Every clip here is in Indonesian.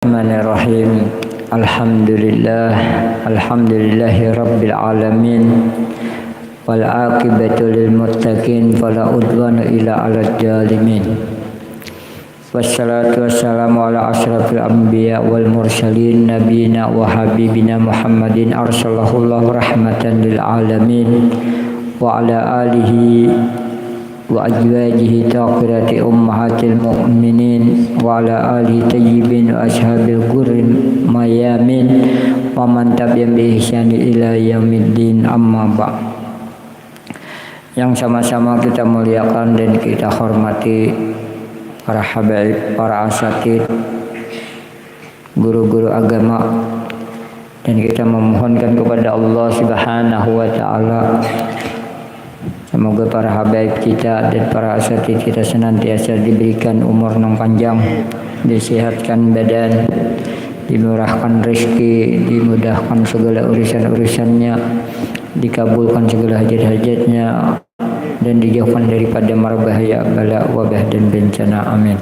Bismillahirrahmanirrahim. Alhamdulillahi rabbil alamin. Wal aqibatu lil muttaqin fala udwana illa 'alal zalimin. Wassalatu wassalamu ala asyrafil anbiya wal mursalin nabiyina wa habibina Muhammadin arsalahullahu rahmatan lil alamin wa ala alihi wa azwajihi taqirati ummahatil mu'minin wa ala alihi tayyibin wa ashabil ghurril mayamin wa man tabi'ahum bi ihsani ila yaumiddin, amma ba'd. Yang sama-sama kita muliakan dan kita hormati para habaib, para asatid, guru-guru agama, dan kita memohonkan kepada Allah Subhanahu wa taala semoga para habaib kita dan para asatid kita senantiasa diberikan umur yang panjang, disehatkan badan, dimurahkan rezeki, dimudahkan segala urusan-urusannya, dikabulkan segala hajat-hajatnya, dan dijauhkan daripada mara bahaya, bala, wabah, dan bencana. Amin.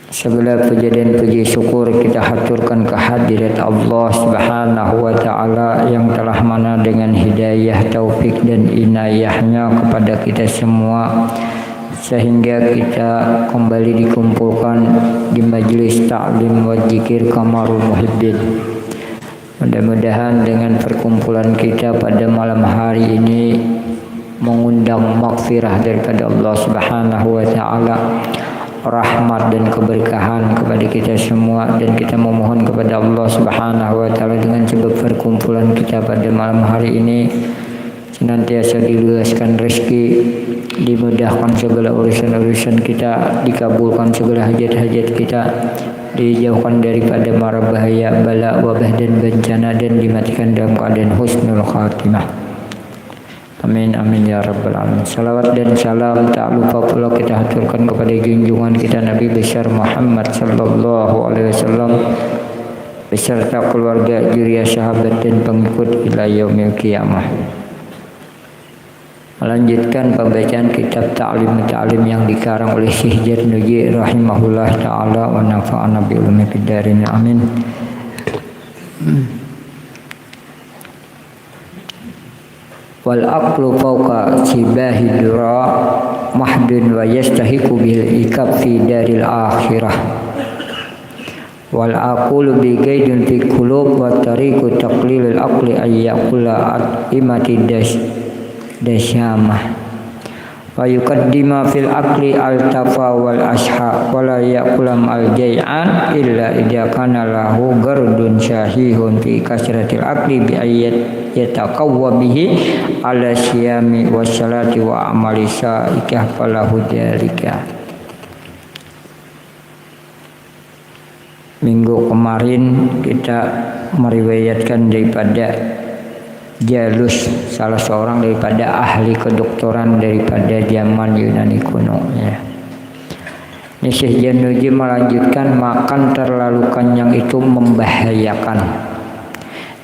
Segala puji dan puji syukur kita haturkan kehadirat Allah Subhanahu wa taala yang telah mana dengan hidayah, taufik dan inayahnya kepada kita semua sehingga kita kembali dikumpulkan di majelis ta'lim wa zikir Kamarul Muhibbin. Mudah-mudahan dengan perkumpulan kita pada malam hari ini mengundang maghfirah daripada Allah Subhanahu wa taala, rahmat dan keberkahan kepada kita semua, dan kita memohon kepada Allah Subhanahu wa taala dengan sebab perkumpulan kita pada malam hari ini senantiasa diluaskan rezeki, dimudahkan segala urusan-urusan kita, dikabulkan segala hajat-hajat kita, dijauhkan daripada mara bahaya, bala, wabah dan bencana, dan dimatikan dalam keadaan husnul khatimah. Amin amin ya rabbal alamin. Salawat dan salam tak lupa pula kita haturkan kepada junjungan kita Nabi besar Muhammad sallallahu alaihi wasallam beserta keluarga, zuriat, sahabat dan pengikut ila yaumil qiyamah. Melanjutkan pembacaan kitab ta'lim yang dikarang oleh Syekh Jarnuji rahimahullah taala wa nafa'ana bi ulumi fid darin. Amin. Wal aqlu fawqa sibahi dura mahdun wa yastahiqu bil ikab fi daril akhirah. Wal aqulu bi qaidin fi qulub wa tariqu taqlilil aqli ayyakula imati dasyamah wa yuqaddima fil aqli al-tafa wal asha wa la yaqulam al-jay'an illa idza kana lahu gardun syahihun fi kasratil aqli bi ayat yataqawwa bihi ala siyami wassalati wa amali sa'ikah falahu dzalika. Minggu kemarin kita meriwayatkan daripada Jalus, salah seorang daripada ahli kedokteran daripada zaman Yunani kuno ya. Ini Syekh Jarnuji melanjutkan, makan terlalu kenyang itu membahayakan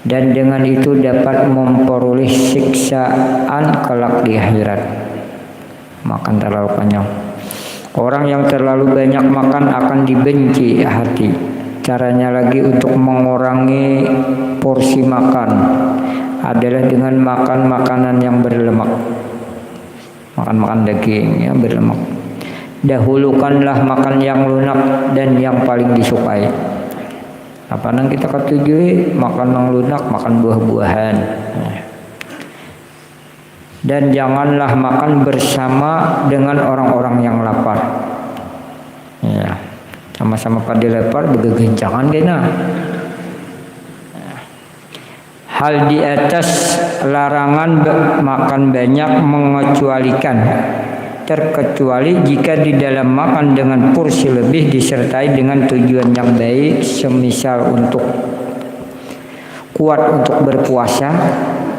dan dengan itu dapat memperoleh siksaan kelak di akhirat. Makan terlalu kenyang. Orang yang terlalu banyak makan akan dibenci hati. Caranya lagi untuk mengurangi porsi makan adalah dengan makan makanan yang berlemak. Makan daging yang berlemak. Dahulukanlah makan yang lunak dan yang paling disukai. Apa yang kita ketujui? Makan yang lunak, makan buah-buahan. Dan janganlah makan bersama dengan orang-orang yang lapar. Ya, sama-sama pada lapar bergencangan kena. Hal di atas larangan makan banyak mengecualikan, terkecuali jika di dalam makan dengan porsi lebih disertai dengan tujuan yang baik, semisal untuk kuat untuk berpuasa,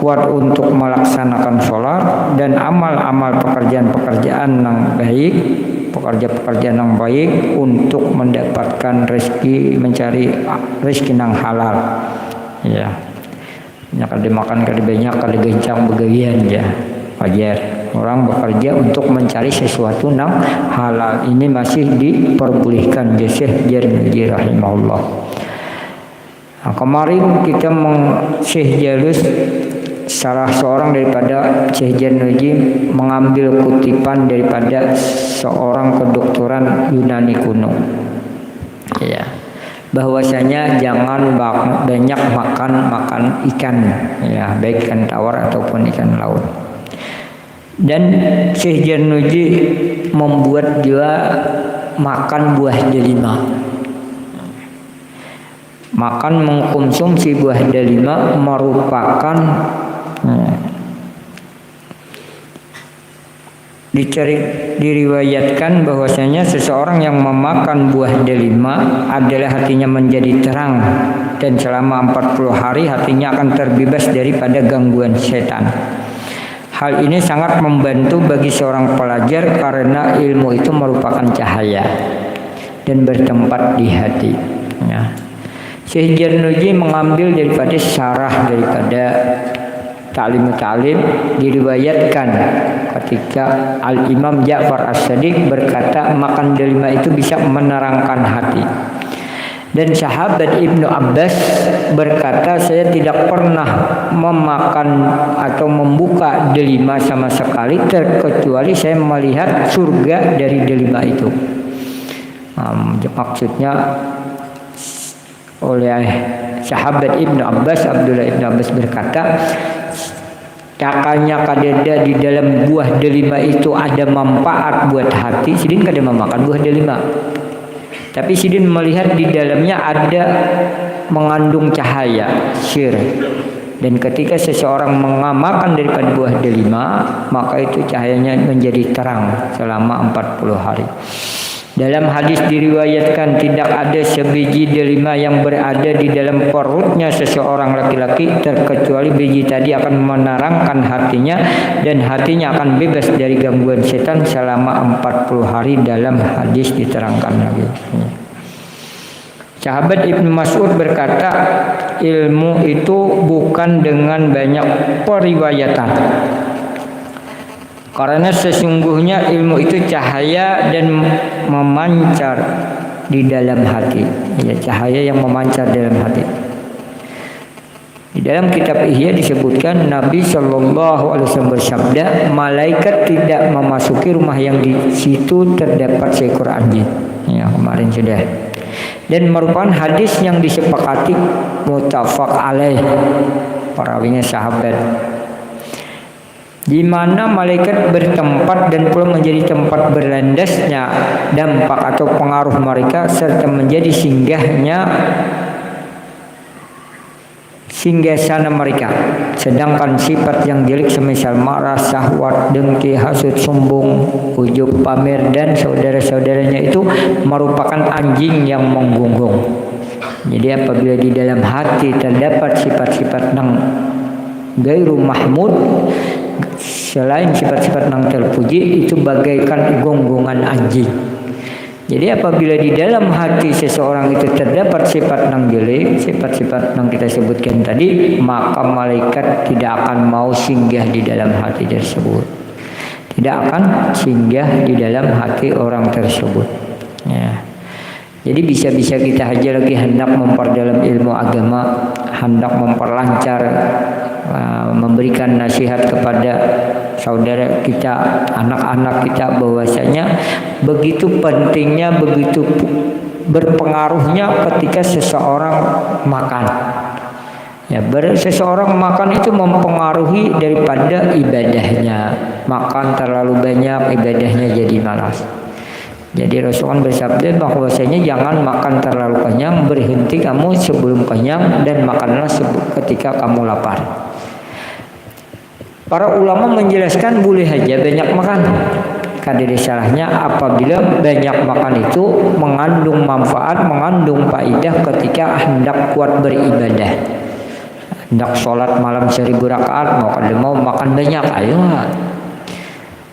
kuat untuk melaksanakan sholat, dan amal-amal pekerjaan-pekerjaan yang baik, pekerjaan yang baik untuk mendapatkan rezeki, mencari rezeki yang halal. Ya. Ya, kalau dimakan kali banyak, kali gencang begawian ya, wajar. Orang bekerja untuk mencari sesuatu yang halal, ini masih diperbolehkan. Syekh Jarnuji rahimahullah. Nah, kemarin kita Syekh Jalus, salah seorang daripada Syekh Jarnuji, mengambil kutipan daripada seorang kedokteran Yunani kuno. Ya, bahwasanya jangan banyak makan ikan, ya, baik ikan tawar ataupun ikan laut. Dan Syekh Jarnuji membuat juga makan buah delima. Makan mengkonsumsi buah delima merupakan diriwayatkan bahwasanya seseorang yang memakan buah delima adalah hatinya menjadi terang, dan selama 40 hari hatinya akan terbebas daripada gangguan setan. Hal ini sangat membantu bagi seorang pelajar karena ilmu itu merupakan cahaya dan bertempat di hati. Ya. Syekh Jarnuji mengambil daripada syarah daripada Ta'lim diriwayatkan ketika Al-Imam Ja'far As-Shadiq berkata makan delima itu bisa menerangkan hati. Dan sahabat Ibnu Abbas berkata, saya tidak pernah memakan atau membuka delima sama sekali terkecuali saya melihat surga dari delima itu. Maksudnya oleh sahabat Ibnu Abbas, Abdullah Ibnu Abbas berkata, kakaknya kadeda di dalam buah delima itu ada manfaat buat hati. Sidin kada memakan buah delima, tapi Sidin melihat di dalamnya ada mengandung cahaya syir. Dan ketika seseorang mengamalkan daripada buah delima, maka itu cahayanya menjadi terang selama 40 hari. Dalam hadis diriwayatkan tidak ada sebiji delima yang berada di dalam perutnya seseorang laki-laki terkecuali biji tadi akan menerangkan hatinya dan hatinya akan bebas dari gangguan setan selama 40 hari. Dalam hadis diterangkan lagi. Sahabat Ibnu Mas'ud berkata, ilmu itu bukan dengan banyak periwayatan, karena sesungguhnya ilmu itu cahaya dan memancar di dalam hati. Ya, cahaya yang memancar dalam hati. Di dalam kitab Ihya disebutkan Nabi SAW bersabda, malaikat tidak memasuki rumah yang di situ terdapat seekor anjing. Ya, kemarin sudah. Dan merupakan hadis yang disepakati muttafaq alaih, perawinya sahabat, di mana malaikat bertempat dan pula menjadi tempat berlandasnya dampak atau pengaruh mereka serta menjadi singgasana mereka. Sedangkan sifat yang jelek semisal marah, syahwat, dengki, hasud, sombong, ujub, pamer dan saudara-saudaranya itu merupakan anjing yang menggonggong. Jadi apabila di dalam hati terdapat sifat-sifat yang gairu mahmud, selain sifat-sifat yang terpuji, itu bagaikan gonggongan anjing. Jadi apabila di dalam hati seseorang itu terdapat sifat yang jelek, sifat-sifat yang kita sebutkan tadi, maka malaikat tidak akan mau singgah di dalam hati tersebut. Tidak akan singgah di dalam hati orang tersebut. Ya. Jadi bisa-bisa kita aja lagi hendak memperdalam ilmu agama, hendak memperlancar, memberikan nasihat kepada saudara kita, anak-anak kita, bahwasanya begitu pentingnya, begitu berpengaruhnya ketika seseorang makan. Ya, seseorang makan itu mempengaruhi daripada ibadahnya. Makan terlalu banyak, ibadahnya jadi malas. Jadi Rasulullah bersabda bahwasanya jangan makan terlalu kenyang, berhenti kamu sebelum kenyang dan makanlah ketika kamu lapar. Para ulama menjelaskan boleh saja banyak makan. Kada ada salahnya apabila banyak makan itu mengandung manfaat, mengandung faedah ketika hendak kuat beribadah. Hendak sholat malam 1000 rakaat, mau makan banyak, ayo.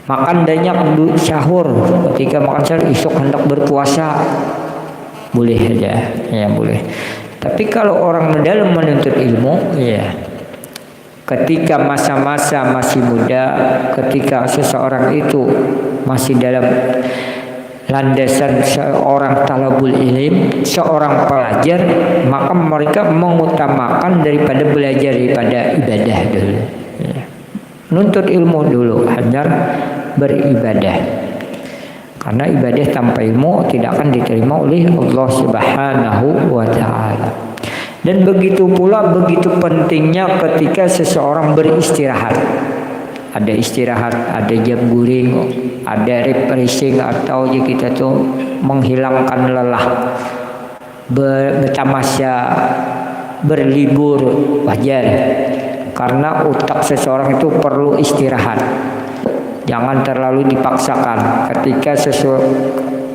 Makan banyak sahur, ketika makan sahur esok hendak berpuasa, boleh saja, ya boleh. Tapi kalau orang dalam menuntut ilmu, ya ketika masa-masa masih muda, ketika seseorang itu masih dalam landasan seorang talabul ilim, seorang pelajar, maka mereka mengutamakan daripada belajar daripada ibadah dulu. Nuntut ilmu dulu, hajar beribadah. Karena ibadah tanpa ilmu tidak akan diterima oleh Allah Subhanahu wa taala. Dan begitu pula begitu pentingnya ketika seseorang beristirahat. Ada istirahat, ada jam guring, ada refreshing atau kita tuh menghilangkan lelah, bertamasya, berlibur, wajar. Karena otak seseorang itu perlu istirahat. Jangan terlalu dipaksakan. Ketika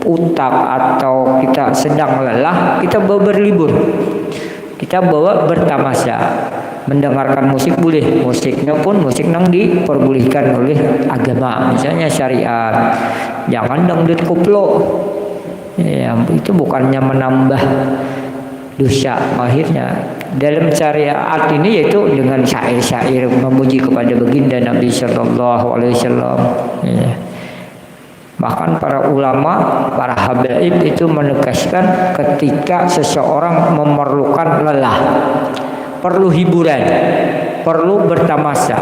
otak atau kita sedang lelah, kita bawa berlibur. Kita bawa bertamasya. Mendengarkan musik boleh, musiknya pun musik yang diperbolehkan oleh agama, misalnya syariat. Jangan dangdut koplo, ya, itu bukannya menambah dosa. Akhirnya dalam syariat ini yaitu dengan syair-syair memuji kepada baginda Nabi Sallallahu Alaihi Wasallam. Ya. Bahkan para ulama, para habaib itu menegaskan ketika seseorang memerlukan lelah, perlu hiburan, perlu bertamasya.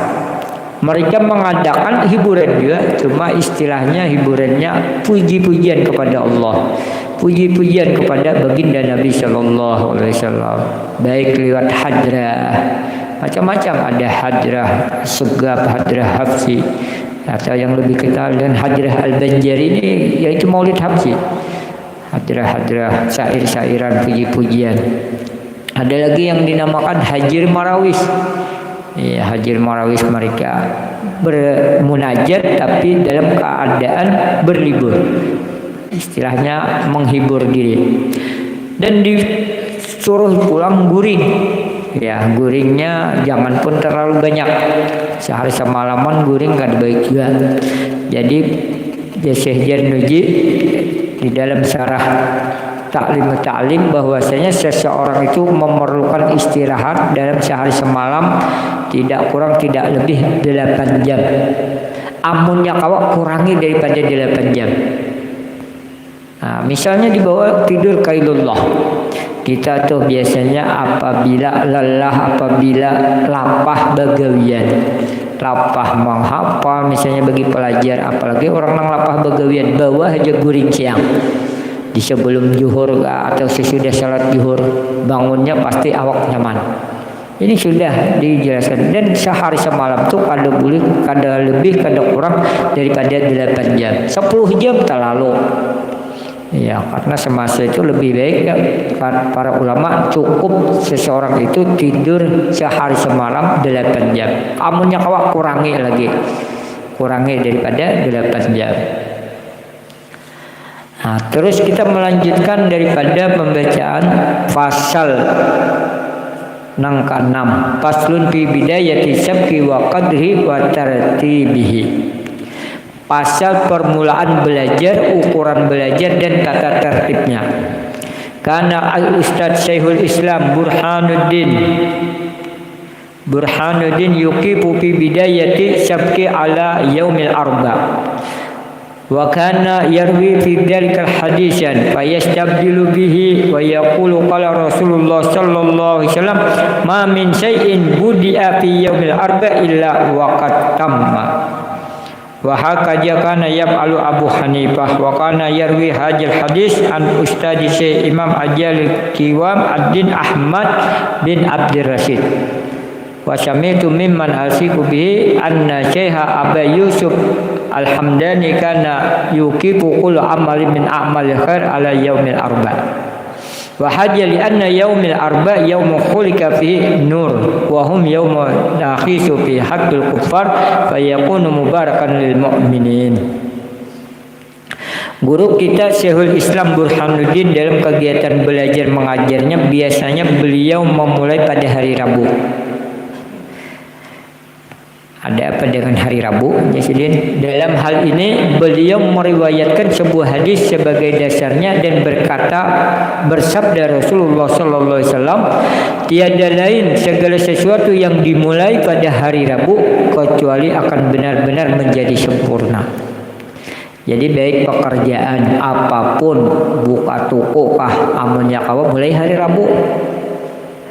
Mereka mengadakan hiburan juga, cuma istilahnya hiburannya puji-pujian kepada Allah, puji-pujian kepada baginda Nabi Sallallahu Alaihi Wasallam. Baik lewat hadrah, macam-macam, ada hadrah segap, hadrah hafsi, atau yang lebih kenal dan hadrah al-Banjari ini yaitu maulid hafsi. Hadrah-hadrah syair-syairan puji-pujian. Ada lagi yang dinamakan hajir marawis. Ya, hajir marawis mereka bermunajat tapi dalam keadaan berlibur. Istilahnya menghibur diri. Dan disuruh pulang guring. Ya, guringnya jangan pun terlalu banyak. Sehari semalaman guring kan baik juga. Jadi Syekh Jarnuji di dalam syarah Ta'lim bahwasanya seseorang itu memerlukan istirahat dalam sehari semalam tidak kurang tidak lebih 8 jam. Amunnya kawak kurangi daripada 8 jam. Nah, misalnya di bawah tidur qailullah. Kita tuh biasanya apabila lelah, apabila lapah bagawian, lapah menghafal misalnya bagi pelajar, apalagi orang yang lapah bagawian, bawa aja guring siang. Di sebelum zuhur atau sesudah salat zuhur, bangunnya pasti awak nyaman. Ini sudah dijelaskan. Dan sehari semalam itu kada lebih kada kurang daripada 8 jam. 10 jam terlalu. Ya, karena semasa itu lebih baik ya, para ulama cukup seseorang itu tidur sehari semalam 8 jam. Amunnya kawak kurangi lagi. Kurangi daripada 8 jam. Nah, terus kita melanjutkan daripada pembacaan pasal nang ke-6. Faslun fi bidayati sabqi wa qadri wa tartibihi. Pasal permulaan belajar, ukuran belajar dan tata tertibnya. Karena al-Ustaz Syekhul Islam Burhanuddin yuqifu fi bidayati sabqi ala yaumil arba. Wa kana yarwi fi dzalikal hadisan fayastabdilu bihi wa yaqulu qala Rasulullah sallallahu alaihi wasallam ma min syai'in budi'a fi yaumil arba illa wa qad tamma. Wa hakaja kana yaf'alu Abu Hanifah wa kana yarwi hadzal hadis an ustadi Syekh Imam Ajal Kiwam Ad-Din Ahmad bin Abdul Rasyid. Wa sami'tu mimman asiku bihi anna Syekh Aba Yusuf Al-Hamdani kana yuqifu kullu amalin min a'malil khair ala yaumil arba. Wa hajja li anna yaumil arba yaumu khulika fihi nur wa hum yaumu nakhisu fi haqqil kuffar fa yakunu mubarakan lil mu'minin. Guru kita Syekhul Islam Burhanuddin dalam kegiatan belajar mengajarnya biasanya beliau memulai pada hari Rabu. Ada apa dengan hari Rabu? Jadi dalam hal ini beliau meriwayatkan sebuah hadis sebagai dasarnya dan bersabda Rasulullah sallallahu alaihi wasallam, tiada lain segala sesuatu yang dimulai pada hari Rabu kecuali akan benar-benar menjadi sempurna. Jadi baik pekerjaan apapun, buka toko kah, amalnya kawa mulai hari Rabu.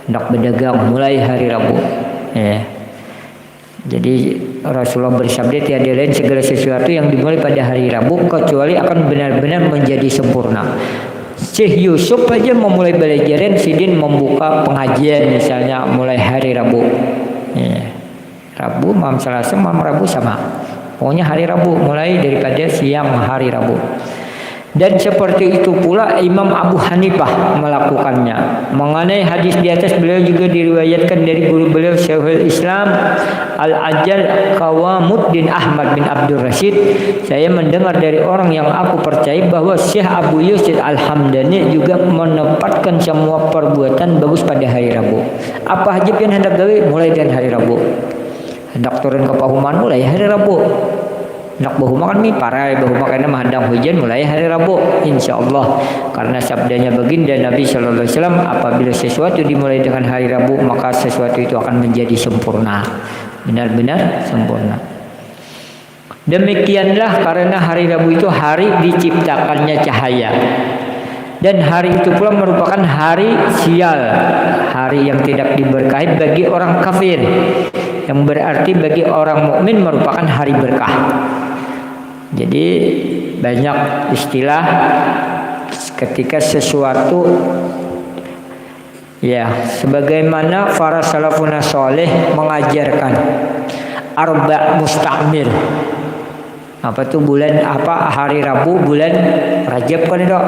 Hendak berdagang mulai hari Rabu. Ya. Jadi Rasulullah bersabda tiada lain segala sesuatu yang dimulai pada hari Rabu kecuali akan benar-benar menjadi sempurna. Syekh Yusuf aja memulai belajaran sidin membuka pengajian misalnya mulai hari Rabu. Ya. Rabu, malam Selasa, malam Rabu sama. Pokoknya hari Rabu mulai daripada siang hari Rabu. Dan seperti itu pula Imam Abu Hanifah melakukannya. Mengenai hadis di atas beliau juga diriwayatkan dari guru beliau Syekhul Islam Al-Ajal Qawamuddin Ahmad bin Abdul Rashid. Saya mendengar dari orang yang aku percaya bahwa Syekh Abu Yusuf Al-Hamdani juga menempatkan semua perbuatan bagus pada hari Rabu. Apa hajib yang hendak gawe mulai dari hari Rabu. Hendak turun ke pahuman mulai hari Rabu. Nak bahuma kan mi parai bahuma karena menghadang hujan mulai hari Rabu insyaallah, karena sabdanya baginda Nabi sallallahu alaihi wasallam, apabila sesuatu dimulai dengan hari Rabu maka sesuatu itu akan menjadi sempurna, benar-benar sempurna. Demikianlah karena hari Rabu itu hari diciptakannya cahaya, dan hari itu pula merupakan hari sial, hari yang tidak diberkahi bagi orang kafir, yang berarti bagi orang mukmin merupakan hari berkah. Jadi banyak istilah ketika sesuatu ya sebagaimana para salafun saleh mengajarkan arba mustamir. Apa tuh bulan apa hari Rabu bulan Rajab kan itu?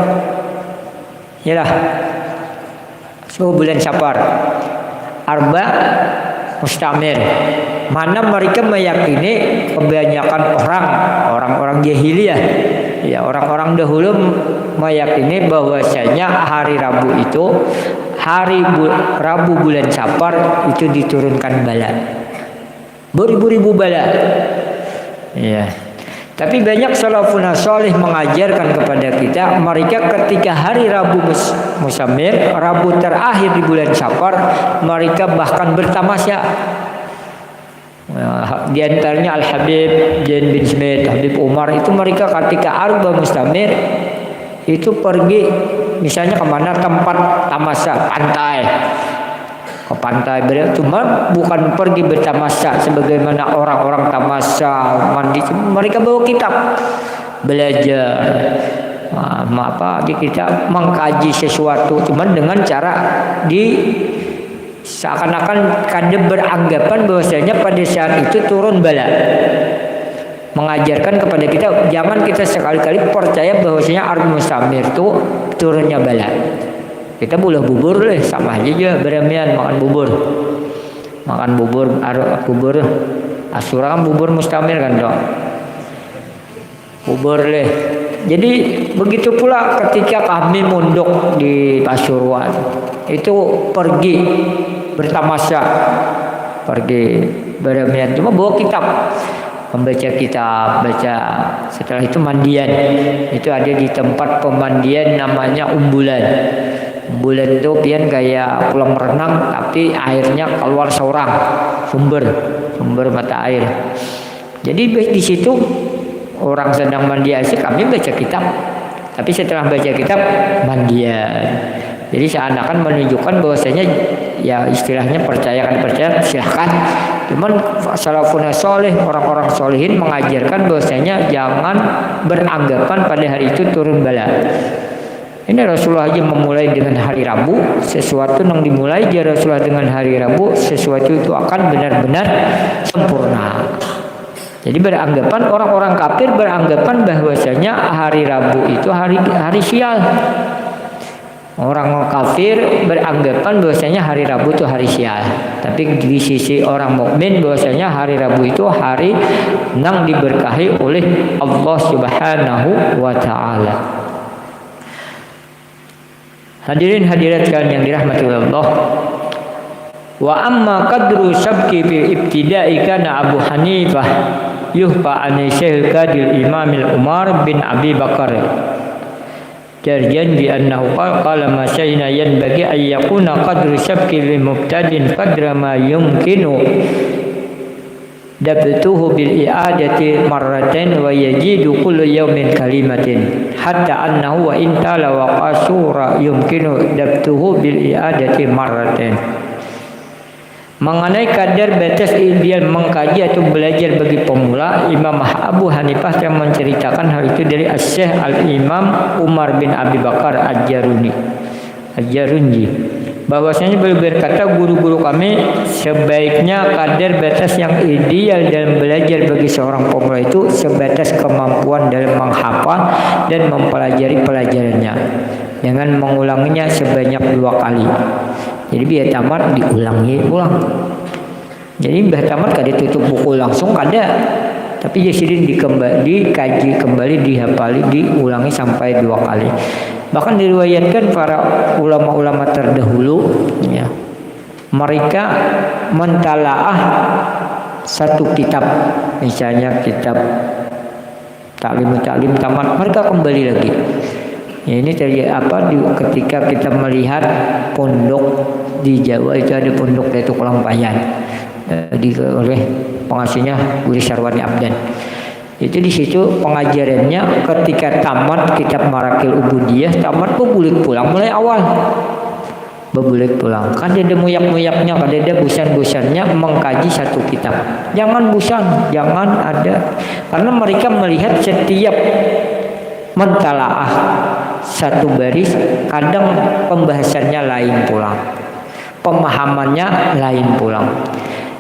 Yalah. So bulan Safar. Arba mustamir. Mana mereka meyakini kebanyakan orang-orang jahiliyah, ya orang-orang dahulu meyakini bahwasanya hari Rabu itu Rabu bulan Safar itu diturunkan bala, beribu-ribu bala. Ya. Tapi banyak salafun salih mengajarkan kepada kita, mereka ketika hari Rabu Musamir, Rabu terakhir di bulan Safar, mereka bahkan bertamasya. Di antaranya Al-Habib Jain bin Smith, Habib Umar, itu mereka ketika Arba Mustamir itu pergi misalnya kemana tempat tamasya, pantai, ke pantai, cuma bukan pergi bertamasya sebagaimana orang-orang tamasya mandi, mereka bawa kitab belajar kita mengkaji sesuatu, cuman dengan cara seakan-akan kada beranggapan bahwasanya pada saat itu turun bala. Mengajarkan kepada kita jangan kita sekali-kali percaya bahwasanya Arba Mustamir itu turunnya bala. Kita boleh bubur deh, sama aja beramian makan bubur. Makan bubur Asyura kan bubur Mustamir kan dong. Bubur deh. Jadi begitu pula ketika kami mondok di Pasuruan, itu pergi bertamasya, pergi beramian, cuma bawa kitab, membaca kitab, baca. Setelah itu mandian, itu ada di tempat pemandian namanya Umbulan. Umbulan itu pian kayak kolam renang tapi airnya keluar seorang sumber mata air. Jadi di situ orang sedang mandi asik, kami baca kitab. Tapi setelah baca kitab mandian. Jadi seakan-akan menunjukkan bahwasanya ya istilahnya percaya silahkan. Cuman salafun saleh, orang-orang solehin mengajarkan bahwasanya jangan beranggapan pada hari itu turun bala. Ini Rasulullah aja memulai dengan hari Rabu, sesuatu yang dimulai Rasulullah dengan hari Rabu, sesuatu itu akan benar-benar sempurna. Jadi beranggapan orang-orang kafir beranggapan bahwasanya hari Rabu itu hari sial. Orang kafir beranggapan bahwasanya hari Rabu itu hari sial. Tapi di sisi orang mukmin bahwasanya hari Rabu itu hari yang diberkahi oleh Allah Subhanahu wa taala. Hadirin hadirat sekalian yang dirahmati Allah. Wa amma qadru sabki bil ibtida'i kana Abu Hanifah yuhfa an Syekh Qadil Imam Umar bin Abi Bakar jarjan bi annahu qala ma sayna yanbaghi an yakuna qadru sabki lil mubtadin qadra ma yumkinu dabtuhu bil i'adati marratain wa yajidu kullu yawmin kalimatin hatta annahu wa in tala wa qasura yumkinu dabtuhu bil i'adati marratain. Mengenai kadar batas ideal mengkaji atau belajar bagi pemula, Imam Abu Hanifah yang menceritakan hal itu dari Syekh Al-Imam Umar bin Abi Bakar Al-Jarunji, bahwasanya beliau berkata, guru-guru kami sebaiknya kadar batas yang ideal dalam belajar bagi seorang pemula itu sebatas kemampuan dalam menghafal dan mempelajari pelajarannya dengan mengulanginya sebanyak 2 kali. Jadi biar tamat diulangi ulang. Jadi biar tamat kada tutup buku langsung kada, tapi jadi dikaji kembali, dihafali, diulangi sampai 2 kali. Bahkan diriwayatkan para ulama-ulama terdahulu, ya, mereka mentalaah satu kitab, misalnya kitab Ta'lim tamat, mereka kembali lagi. Ya, ini terjadi ketika kita melihat pondok di Jawa itu ada pondok yaitu Kelampayan, oleh pengasuhnya Guru Sarwani Abdan. Itu di situ pengajarannya ketika tamat kitab Marakil Ubudiyah, tamat bebulik pulang mulai awal. Bebulik pulang. Kan ada muyak-muyaknya, kan ada busan-busannya mengkaji satu kitab. Jangan busan, jangan ada. Karena mereka melihat setiap mentalaah satu baris, kadang pembahasannya lain pulang, pemahamannya lain pulang,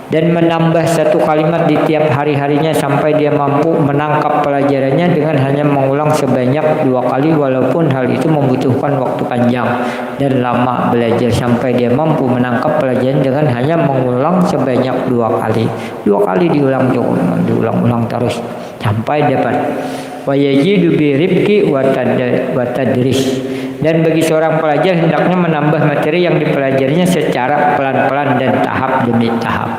dan menambah satu kalimat di tiap hari-harinya sampai dia mampu menangkap pelajarannya dengan hanya mengulang sebanyak 2 kali, walaupun hal itu membutuhkan waktu panjang dan lama belajar sampai dia mampu menangkap pelajaran dengan hanya mengulang sebanyak 2 kali. 2 kali diulang terus sampai dapat. Wa yajidu bi rifqi wa tadris. Dan bagi seorang pelajar hendaknya menambah materi yang dipelajarinya secara pelan-pelan dan tahap demi tahap.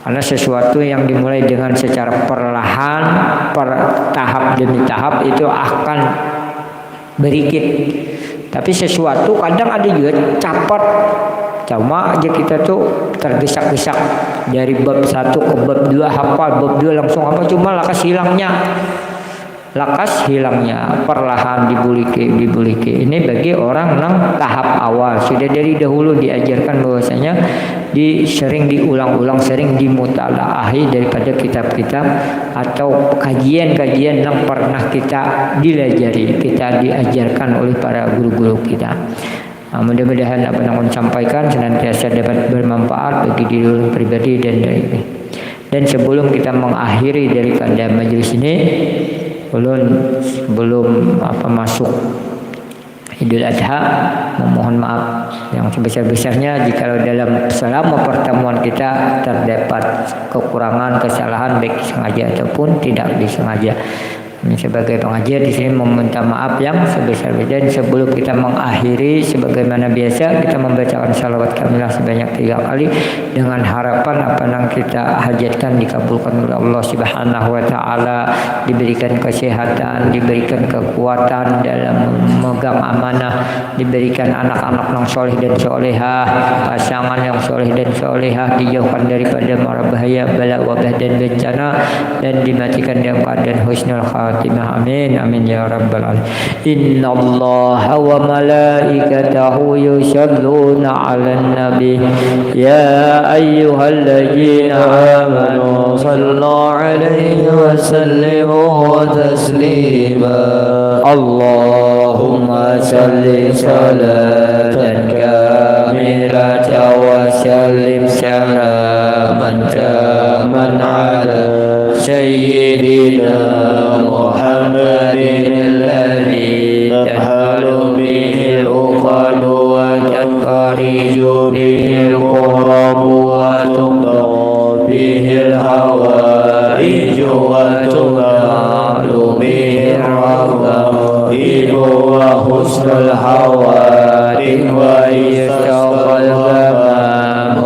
Karena sesuatu yang dimulai dengan secara perlahan, tahap demi tahap itu akan berikit. Tapi sesuatu kadang ada juga cepat. Cuma aja kita tuh tergesak-gesak dari bab 1 ke bab 2 hafal, bab 2 langsung apa, cuma lakas hilangnya perlahan dibuliki. Ini bagi orang yang tahap awal, sudah dari dahulu diajarkan bahwasanya sering diulang-ulang, sering dimutalaahi daripada kitab-kitab atau kajian-kajian yang pernah kita diajarkan oleh para guru-guru kita. Mudah-mudahan apa yang saya sampaikan senantiasa dapat bermanfaat bagi diri pribadi dan sebelum kita mengakhiri daripada majelis ini, belum masuk Idul Adha, memohon maaf yang sebesar-besarnya jika selama pertemuan kita terdapat kekurangan, kesalahan baik sengaja ataupun tidak disengaja. Sebagai pengajar di sini meminta maaf yang sebesar-besarnya. Sebelum kita mengakhiri, sebagaimana biasa kita membacakan salawat kamilah sebanyak 3 kali dengan harapan apa yang kita hajatkan dikabulkan oleh Allah Subhanahu wa taala, diberikan kesehatan, diberikan kekuatan dalam memegang amanah, diberikan anak-anak yang soleh dan solehah, pasangan yang soleh dan solehah, dijauhkan daripada mara bahaya, bala, wabah dan bencana, dan dimatikan dalam keadaan husnul khatimah. Amin amin ya rabbal alamin. Innallaha wa malaikatahu yusholluna 'alan nabi ya ayyuhalladzina amanu sallu 'alaihi wa sallimu taslima. Allahumma salli salatan kamilatan wa sallim salaman taman 'ala sayyidina Muhammadin alladhi tahhalu bihi al-uqad wa tanfariju bihi al-qurab wa tuqda bihi al-hawaij wa tunalu bihi al-raghaib wa husnul hawadin wa yastaqal ghamam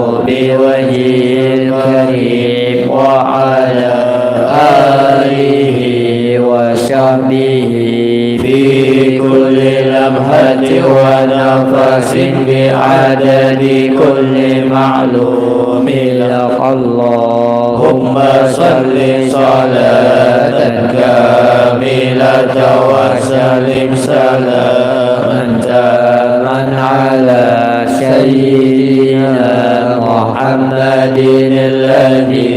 لمحة ونفس بعدد كل معلوم لك اللهم صل صلاة كاملة وسلم سلاما تاما على سيدنا محمد الذي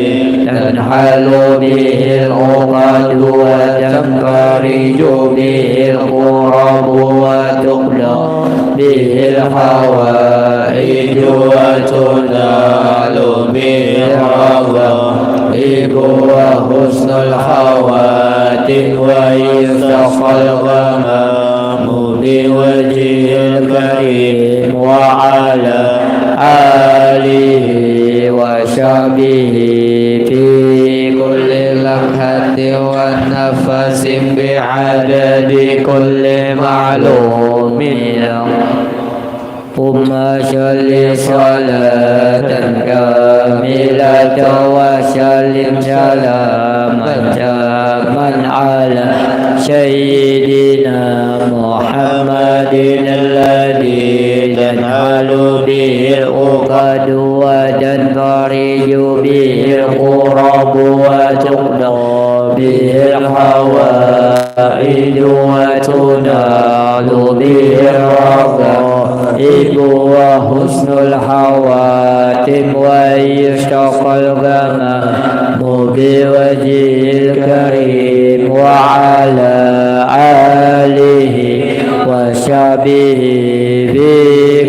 تنحل به العقد وتنفرج به الكرب وتقضى به الحوائج وتنال به الرغائب وحسن الخواتم ويستسقى الغمام بوجه الكريم وعلى آله وصحبه في كل لمحة ونفس بعدد كل معلوم ثم صل صلاة كاملة وسلم سلاما تاما على سيدنا محمد الذي تنحل به العقد وتنفرج به الكرب وتقضى به الحوائج وتنال به الرغائب وحسن الخواتم ويشتاق الغمام بوجه الكريم وعلى آله وصحبه في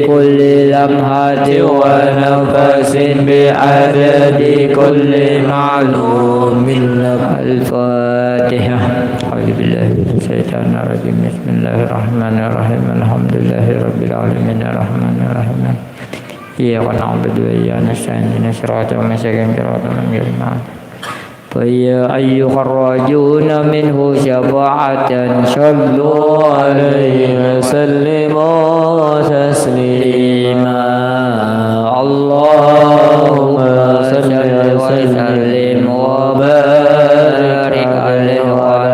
كل لمحة ونفس بعدد كل معلوم لك الفاتحة. أعوذ بالله من الشيطان الرجيم. بسم الله الرحمن الرحيم. الحمد لله رب العالمين الرحمن الرحيم إياك نعبد وإياك نستعين اهدنا الصراط المستقيم صراط الذين أنعمت عليهم فيا أيها الراجون منه شفاعة صلوا عليه وسلموا تسليما اللهم صل وسلم وبارك عليه وعلى